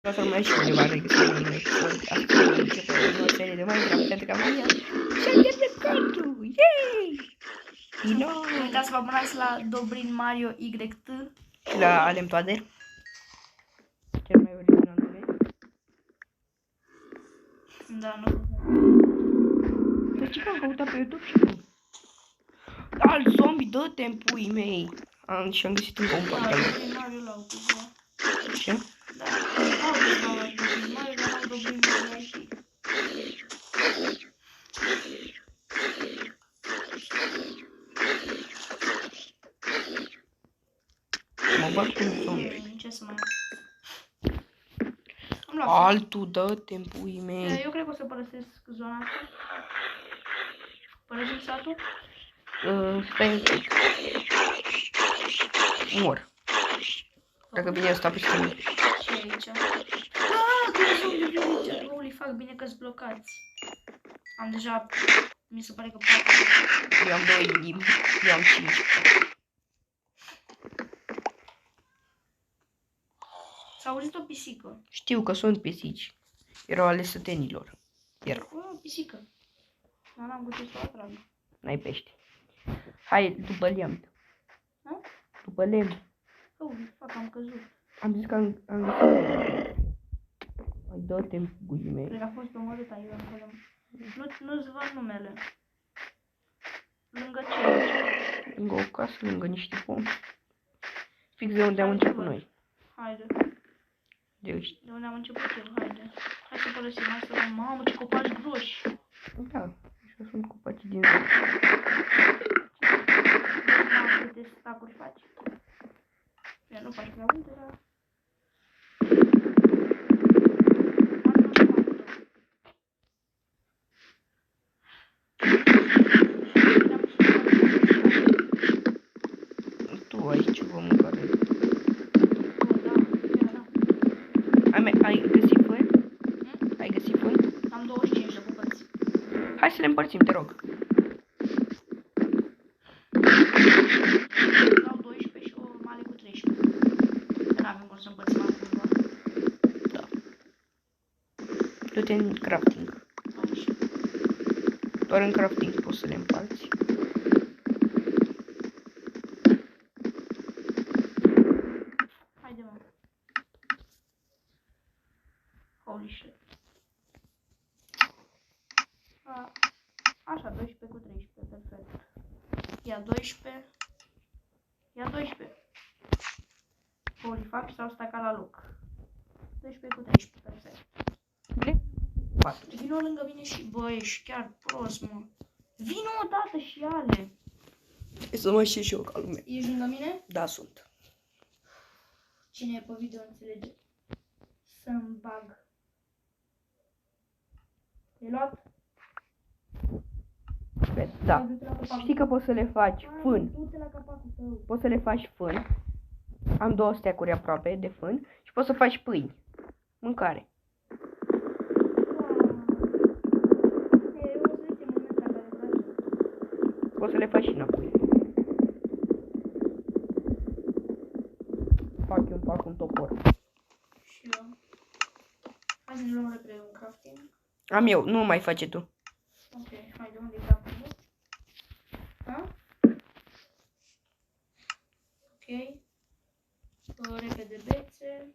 Vreau să mai și undeva regăsim un episod. Astăzi începe o nouă serie de Minecraft pentru că Maria și-a pierdut contul! Yay! Din nou! Nu uitați să vă abonați la Dobrin Mario YT Și la Alem Toader. Cel mai original nume. Da, nu. Dar ce am căutat pe YouTube și nu? Al zombie, dă-te în puii mei! Și-am găsit încă un portal. Dobrin Mario l-au cu Ce? Da. Au la Dobrin Mario, dar au Dobrin Mario IT. Mă bag cu un zombie. Ce să mai... Am luat. Altul, dă-te în puii mei. Eu cred că o să părăsesc zona asta. Părăsim satul? Stai un pic. Mor. Dacă bine asta pe stână. Ce e aici? Aaa, câte zombie vin aici. Holy fuck, bine că-s blocați. Am deja... Mi se pare că 4. Eu am 2 inimi. Eu am 5. S-a auzit o pisică. Știu că sunt pisici. Erau ale sătenilor. Erau. O pisică. Dar n-am găsit să o atrag. N-ai pește. Hai, după lemn. Ha? După lemn. Oh, fac, am căzut. Am zis că am găsit. Hai, dă-te în puii mei. Cred că a fost omorât aici acolo. Nu-ți văd numele. Lângă ce? Lângă o casă, lângă niște pomi. Fix de unde am început noi. Haide. De ăștia. De unde am început eu, haide. Hai să părăsim, hai să vedem. Mamă, ce copaci groși. Da, așa sunt copacii din zi. Mamă, câte stacuri faci. Bine, nu faci prea multe, dar... Tu ai ceva mâncare. Ai găsit fân? Ai găsit fân? Am 25 de bucăți. Hai să le împărțim, te rog. Dau 12 și o mare cu 13. Că n-avem cum să împărțim altcumva. Da. Du-te în crafting. Așa. Doar în crafting poți să le împarți. Haide, mă. Holy shit. Așa, 12 cu 13, perfect. Ia 12. Ia 12. Holy fuck, s-au stacat la loc. 12 cu 13, perfect. 4. Vino lângă mine și, bă, ești chiar prost, mă. Vino odată și ale. E să mă știu și eu ca lume. Ești lângă mine? Da, sunt. Cine e pe video înțelege. Să-mi bag. E luat? Da. Știi că poți să le faci fân. Du-te la capacul tău. Poți să le faci fân. Am 2 steacuri aproape de fân. Și poți să faci pâini. Mâncare. Poți să le faci și înapoi. Fac un topor. Și eu. Hai să ne luăm repede un crafting. Am eu, nu mai face tu. Ok, hai de unde e crafting-ul? Ha? Ok. Repede bețe.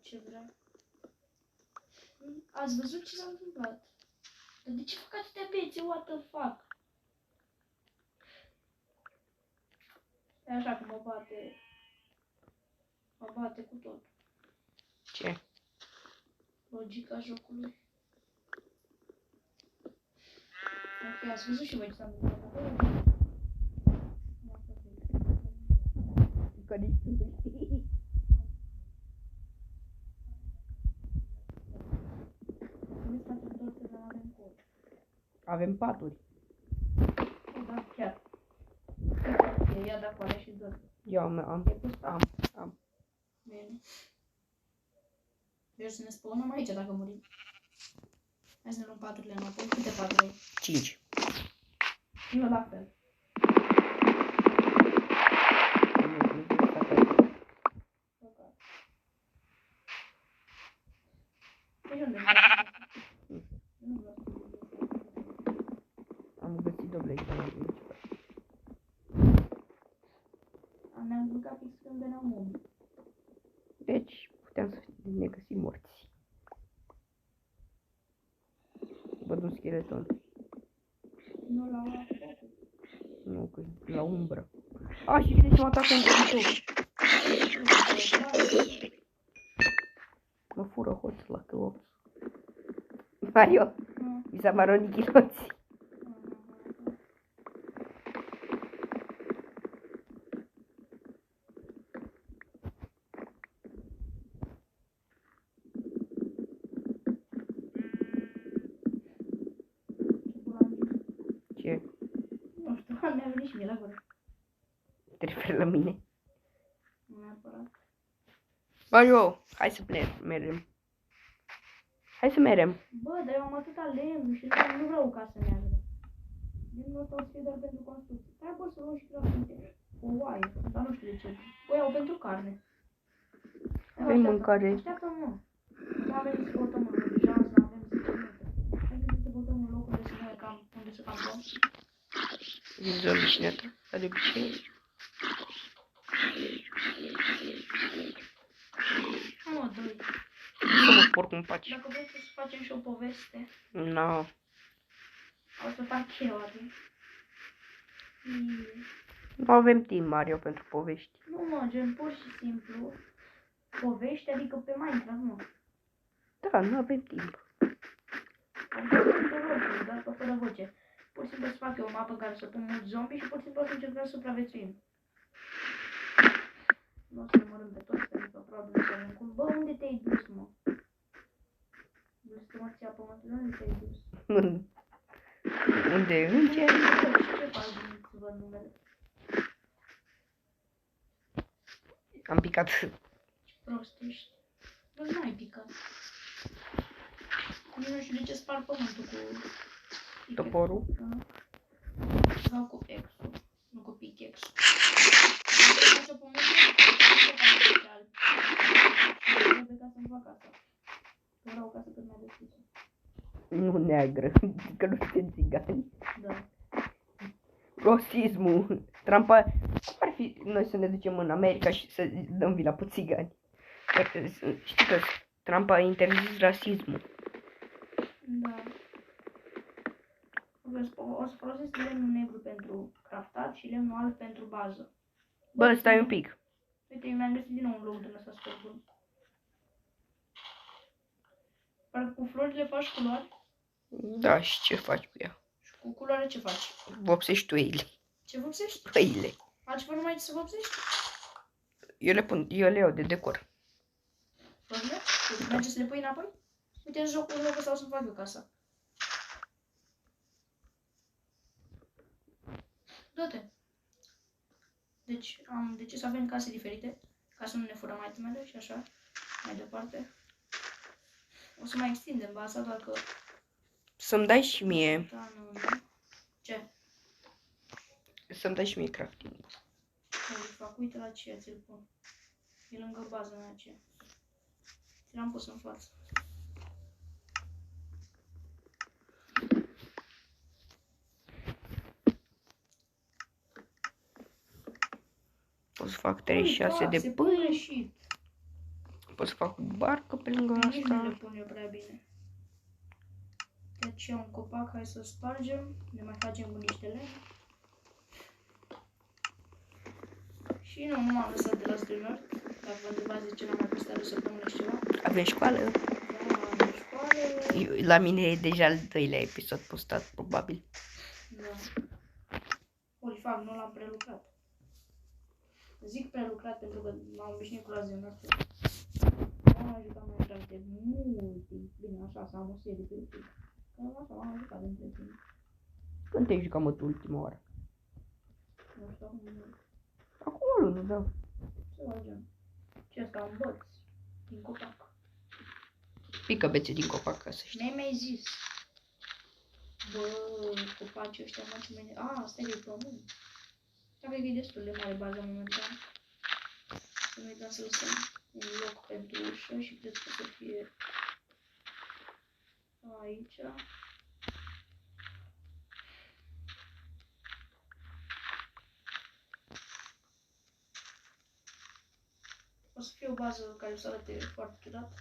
Ce vrea. Ați văzut ce s-a întâmplat? Dar de ce fac atâtea bețe? What the fuck? E așa că mă bate. Mă bate cu tot. Ce? Logica jocului. Ok, ați văzut și voi ce s-a întâmplat acolo? Că nici tu nu știi. Avem paturi. Da, chiar. Ia de acolo și dă. Eu am. E pus Am. Am. Bine. Vreau să ne spăunăm aici dacă murim. Hai să ne luăm paturile înapoi. Câte paturi ai? 5. Eu la fel. Deci unde? Nu vreau să Am găsit doble. ne-am jucat fix când veneam omul. Deci puteam să ne găsim morți. Văd un scheleton. Nu l-am luat focul. Nu, că la umbră. A, și vine și mă atacă un căpitor. Mă fură hoț la căloț. Mario, mi s-a maronit chiloții. Ce? Nu știu, mi-a venit și mie la gură. Te referi la mine? Nu neapărat. Mario, hai să merem. Hai să merem. Bă, dar eu am atâta lemn și nu vreau ca să meargă. Lemnul ăsta o să fie doar pentru construcție. Dar pot să luăm și crafting o oaie, dar nu știu de ce. O iau pentru carne. Avem mâncare. Așteaptă-mă. Nu avem să băutăm în loc. Deja asta avem 10 minute. Hai că să băutăm în loc unde să campăm. Din zombie și netă. Ca de obicei. Mă, doi. Să mă spor cum faci. Dacă vreți să facem și o poveste, No. o să fac eu atunci. Nu avem timp, Mario, pentru povești. Nu, mă, gen pur și simplu povești, adică pe Minecraft, mă. Da, nu avem timp. Adică de voce, doar că fără voce. Pur și simplu să fac eu o mapă în care să pun mulți zombie și pur și simplu să încercăm să supraviețuim. Nu o să numărăm pe toți, pentru că probabil să avem cum. Bă, unde te-ai dus, mă? Blăstămăția pământului, unde te-ai dus? Unde? Înge? Ce faci din să văd numele? Am picat. Ce prost ești. Bă, nu ai picat. Nici nu știu de ce sparg pământul cu... Toporul. Sau cu X-ul, nu cu pickaxe-ul. Așa pământul, nu fac special. Trebuie ca să-mi fac asta. Vreau o casă cât mai deschisă. Nu neagră, că nu suntem țigani. Da. Rasismul. Trumpa. Cum ar fi noi să ne ducem în America și să dăm vina pe țigani? Știi că Trump a interzis rasismul. Da. O să folosesc lemnul negru pentru craftat și lemnul alb pentru bază. Bă, stai un pic. Uite, eu mi-am găsit din nou un loc din ăsta super bun. Parcă cu florile faci culoare? Da, și ce faci cu ea? Și cu culoare ce faci? Vopsești tu eile. Ce vopsești? Păile. Altceva nu mai ai să vopsești? Eu le iau de decor. Florile? Merge să le pui înapoi? Uite, în jocul ăsta o să fac eu casa. Du-te. Deci am decis să avem case diferite, ca să nu ne furăm itemele și așa, mai departe. O să mai extindem baza dacă... Să-mi dai și mie. Da, nu. Ce? Să-mi dai și mie crafting. Îl fac, uite la ce ți-l pun. E lângă baza mea aceea. Ți l-am pus în față. Pot să fac 36 de pâini. Pot să fac o barcă pe lângă Nici nu le asta. pun eu prea bine. Deci e un copac, hai să spargem. Ne mai facem cu niște lemn. Și nu m-am lăsat de la streamer. Dacă vă întrebați de ce n-am mai postat de săptămână și ceva. Avem școală. Da, am școală. La mine e deja al doilea episod postat, probabil. Da. Ori fac, nu l-am prelucrat. Zic prelucrat pentru că m-am obișnuit cu razionar. M-am jucat mai grav de mult timp. Bine, așa, să am o serie pe YouTube. Că așa m-am jucat între timp. Când te-ai jucat, mă, tu ultima oară? Nu știu acum. Acum o lună, da. Ce facem? Ce asta, un băț din copac. Pică bețe din copac, ca să știi. Mi-ai zis. Bă, copacii ăștia mă ce mai... A, asta e de pământ. Dar cred că e destul de mare baza momentan. Să nu uităm să lăsăm un loc pentru ușă și cred că să fie aici. O să fie o bază care să arate foarte ciudat.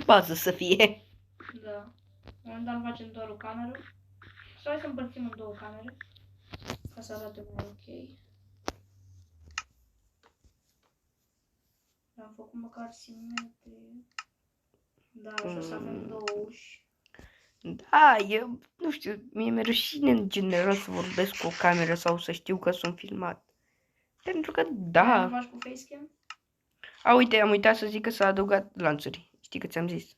Bază să fie. Da. Momentan facem doar o cameră. Sau hai să împărțim în două camere. Ca să arate mai ok. Am făcut măcar simetrie. Da, așa să avem două uși. Da, eu nu știu, mie mi-e rușine în general să vorbesc cu o cameră sau să știu că sunt filmat. Pentru că, Nu da. faci cu facecam? A, uite, am uitat să zic că s-a adăugat lanțuri. Știi că ți-am zis?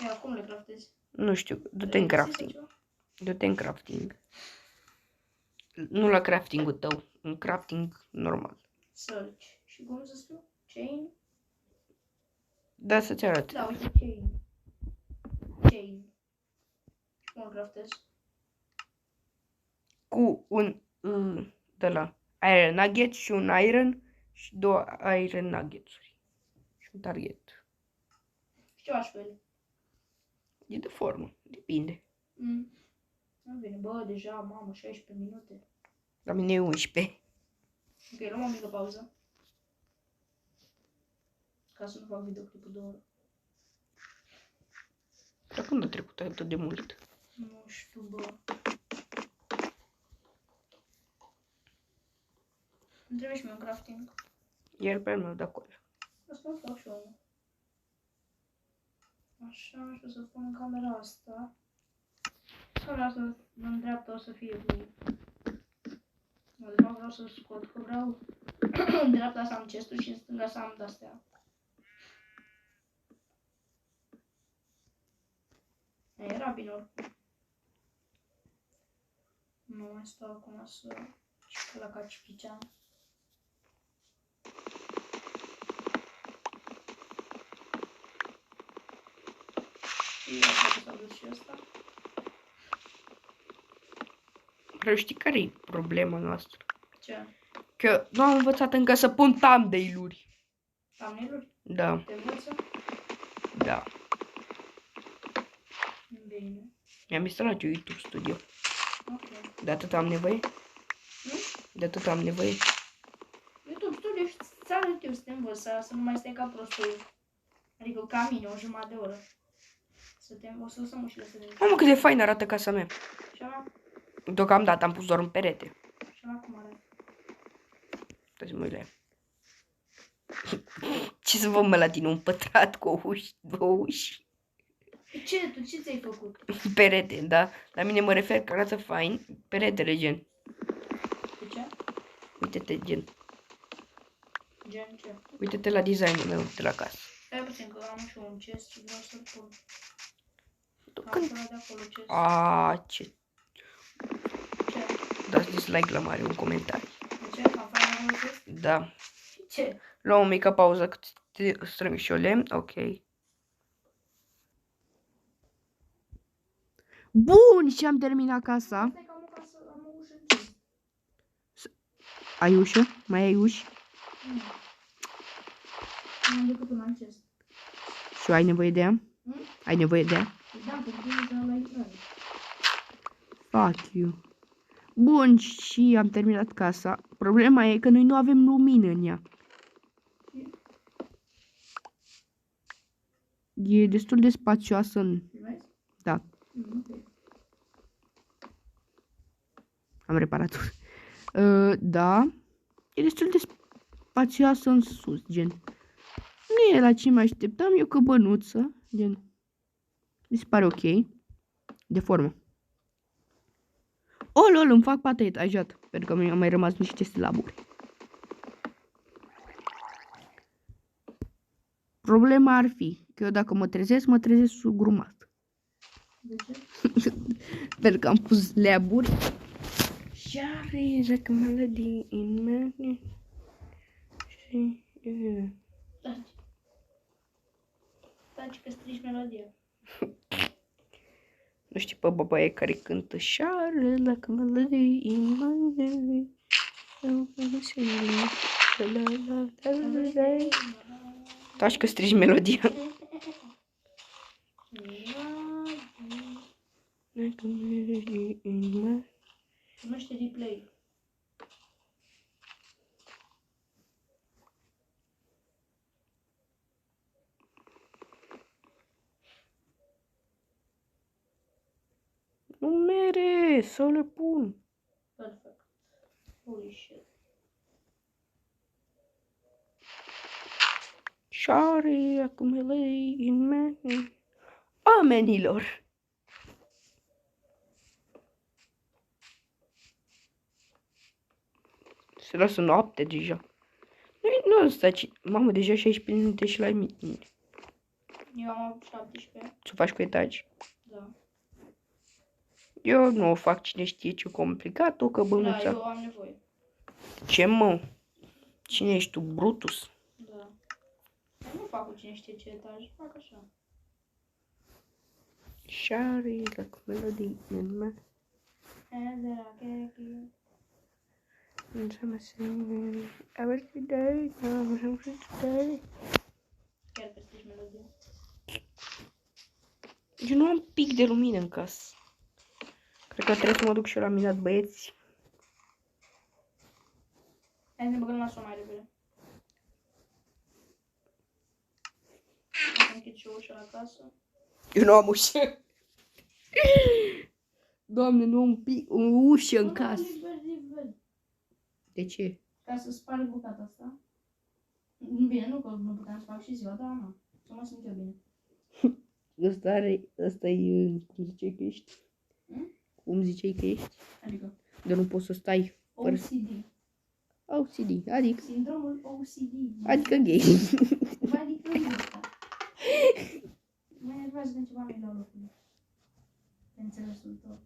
E, acum le craftezi. Nu știu, du-te în crafting. Du-te în crafting. Nu la crafting-ul tău, în crafting normal. Search. Și cum să scriu? Chain? Da, să-ți arăt. Da, uite, chain. Chain. Și cum îl craftez? Cu un de la iron nugget și un iron și două iron nuggets-uri. Și un target. Și ce faci cu ele? E de formă, depinde. Nu vine, bă, deja, mamă, 16 minute. La mine e 11. Ok, luăm o mică pauză. Ca să nu fac videoclipul 2 ore. Dar când a trecut atât de mult? Nu știu, bă. Îmi trebuie și mie un crafting. Iar pe al meu de acolo. O să mă fac și eu. Așa, și o să pun în camera asta. Camera asta în dreapta o să fie cu... De fapt vreau să scot, că vreau în dreapta să am chestul și în stânga să am de-astea. Era bine oricum. Nu mai stau acum să cică la cacipiceam. Și așa că s-a dus și ăsta. Vreau știi care e problema noastră? Ce? Că nu am învățat încă să pun thumbnail-uri. Thumbnail-uri? Da, Te învăță? da. Bine. Mi-am instalat eu YouTube Studio. Ok. De atât am nevoie? Nu? De atât am nevoie? YouTube Studio și ți arăt eu să te învăț, să nu mai stai ca prostul. Adică ca mine, o jumătate de oră. Să te învăț, să lăsăm ușile să vedem. Mamă, cât de fain arată casa mea. Și ala? Deocamdată am pus doar un perete. Și ala cum arată? Stai să mă uit la ea. Ce să vă mă la tine un pătrat cu o uși, două uși. Ce? Tu ce ți-ai făcut? Perete, da? La mine mă refer că arată fain. Peretele, gen. De ce? Uite-te, gen. Gen ce? Uite-te la designul meu de la casă. Stai puțin că am și eu un chest și vreau să-l pun. Tu Am când... până de acolo chest. Aaaa, ce... Ce? Dați dislike la mare, un comentariu. De ce? Am făcut acolo chest? Da. Ce? Luăm o mică pauză cât strâng și o lemn. Ok. Bun, și am terminat casa. Stai că am o casă, am o ușă în chest. Ai ușă? Mai ai uși? Nu. Nu am decât una în chest. Și ai nevoie de ea? Ai nevoie de ea? Da, pentru că la intrare. Fuck you. Bun, și am terminat casa. Problema e că noi nu avem lumină în ea. E destul de spațioasă în... Filmezi? Da, Ok. am reparat. Da. E destul de spațioasă în sus, gen. Nu e la ce mă așteptam, e o căbănuță, gen. Mi se pare ok. De formă. Oh, lol, îmi fac pata etajat, pentru că mi-au mai rămas niște slaburi. Problema ar fi că eu dacă mă trezesc sugrumat. De ce? Pentru că am pus leaburi. Shari like a melody in my... Și... Taci. Taci că strici melodia. Nu știi pe băbaie care cântă Shari like a melody in my head. Taci că strici melodia. Like a melody in my... Numește replay. Nu mere să le pun. Perfect. Holy shit. Shari like a melody in my head. Oamenilor! Se lasă noapte deja. Nu ăsta, ci... Mamă, deja 16 minute și la mine. Eu am 17. Ce faci cu etaji? Da. Eu nu o fac, cine știe ce complicat, o că Da, bănuța. eu am nevoie. Ce mă? Cine ești tu, Brutus? Da. Eu nu fac cu cine știe ce etaj, fac așa. Shari like a melody in my... Ezera, Keki. I'm singing every day, every day. Chiar că strici melodia. Eu nu am pic de lumină în casă. Cred că trebuie să mă duc și eu la minat, băieți. Hai să ne băgăm la son mai repede. O să închid și ușa la casă. Eu nu am ușă. Doamne, nu am o ușă în casă. Liber. De ce? Ca să sparg bucata asta. Bine, nu că nu puteam să fac și ziua, dar nu. Să mă simt eu bine. Ăsta e, cum ziceai că ești? Cum ziceai că ești? Adică De nu poți să stai fără OCD. OCD, adică Sindromul OCD. adică gay. Adică ăsta. Mă enervează când ceva nu-i la locul. Pe înțelesul tău.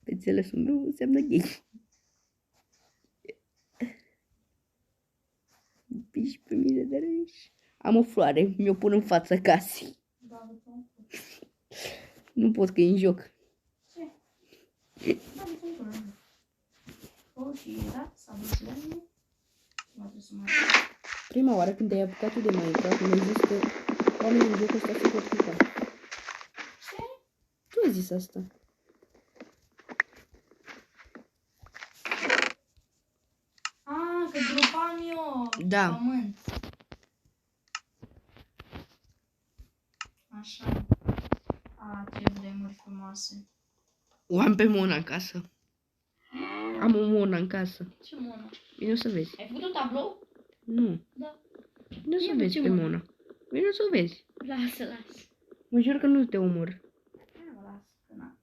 Pe înțelesul meu înseamnă gay. 15.000 de râși. Am o floare, mi-o pun în fața casei. Da, uite. Nu pot că e în joc. Ce? Da, uite. O, și da, s-a dus la mine. Mă trebuie să mai... Prima oară când ai apucat tu de Minecraft, mi-ai zis că oamenii în jocul ăsta se pot juca. Ce? Tu ai zis asta. Ah, că dropam eu Da. pământ. Așa. A, ce vremuri frumoase. O am pe Mona în casă. Am o Mona în casă. Ce monă? Vino să vezi. Ai făcut un tablou? Nu. Da. Vino să Ia, vezi ce pe Mona? Mona. Vino să vezi. Lasă. Mă jur că nu te omor. Hai mă, lasă, că na.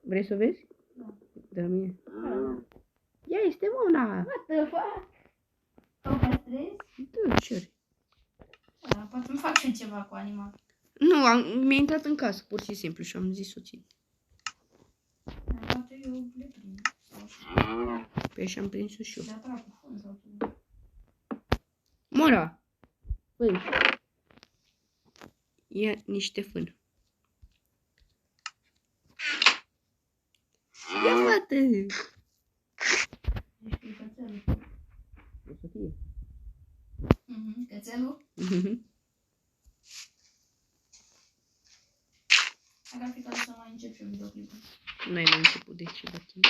Vrei să vezi? Da. De la mine. Da. Ia este Mona. What the fuck? Au castrezi? Da, ce Da, poate îmi fac și eu ceva cu animal. Nu, mi-a intrat în casă, pur și simplu, și am zis să o țin. Poate eu le prind. Sau și Pe așa am prins-o și eu. de atrag cu fân sau ceva. Mora! Băi! Ia niște fân. Ia, fată! Deci cu cățelul. O să fie. Cățelul? Hai ar fi ca să mai încep și eu videoclipul. N-ai mai început de ceva timp.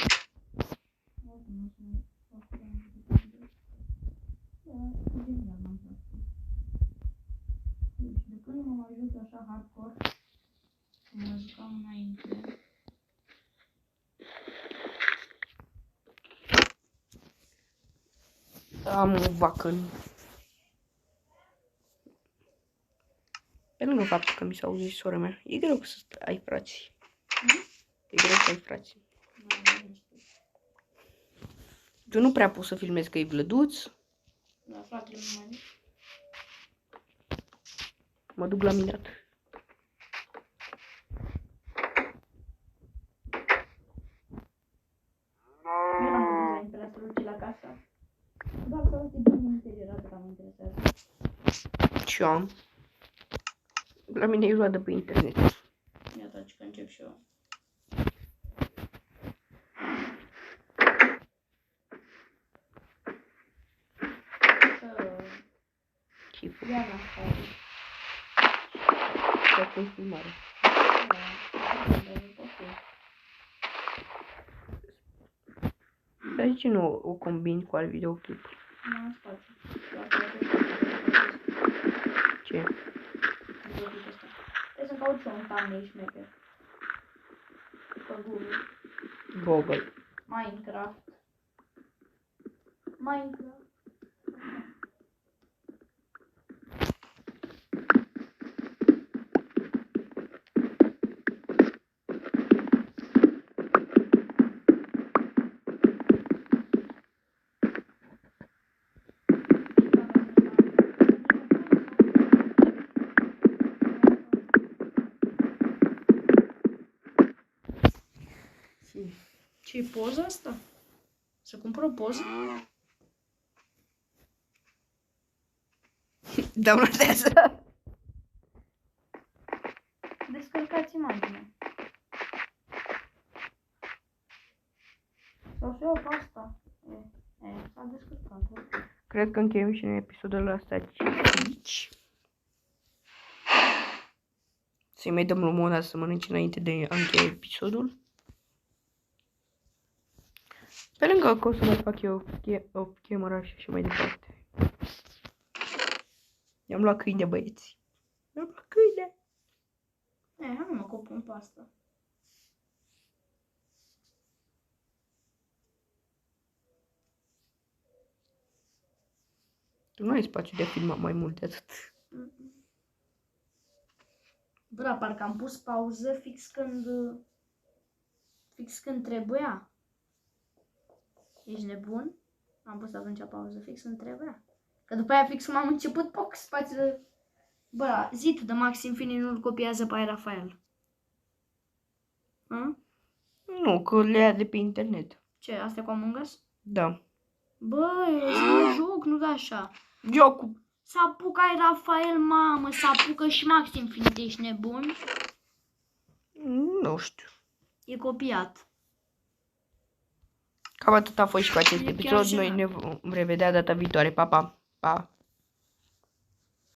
De când nu mă mai joc așa hardcore, cum mă jucam înainte. Am o vacă. Pe lângă faptul că mi s-a auzit sora mea, e greu să ai frați. E greu să ai frați. Tu nu prea poți să filmezi că e blăduț. Da, fratele nu mai Mă duc la minat. Și eu am. La mine e luat de pe internet. Iată că încep și eu. Chiful. Ia la asta. Dacă e filmare. Dar de ce nu o combini cu alt videoclip? Nu am spațiu. Ce? Trebuie să-mi caut și eu un thumbnail șmecher. Pe Google. Google. Minecraft. Ce-i poza asta? Să cumpăr o poză? Downloadează. Descărcați imaginea. Sau să iau pe asta. S-a descărcat. Cred că încheiem și noi episodul ăsta aici. Să-i mai dăm lui Mona să mănânce înainte de a încheia episodul. Pe lângă că o să mai fac eu o camera și așa mai departe. I-am luat câine, băieți. I-am luat câine. Hai mă copun pe asta. Tu nu ai spațiu de a filma mai mult de atât. Bă, dar parcă am pus pauză fix când trebuia. Ești nebun? Am pus atunci pauză fix când trebuia. Că după aia fix cum am început, poc, spațiul. Bă, zi tu de Max Infinite nu-l copiază pe Rafael. Hă? Nu, că le ia de pe internet. Ce, astea cu Among Us? Da. Bă, e joc, nu da așa. Jocul. S-apucă Rafael, mamă, s-apucă și Max Infinite, ești nebun? Nu știu. E copiat. Cam atât a fost și cu acest E chiar episod. Noi jenant. ne vom revedea data viitoare. Pa, pa. Pa.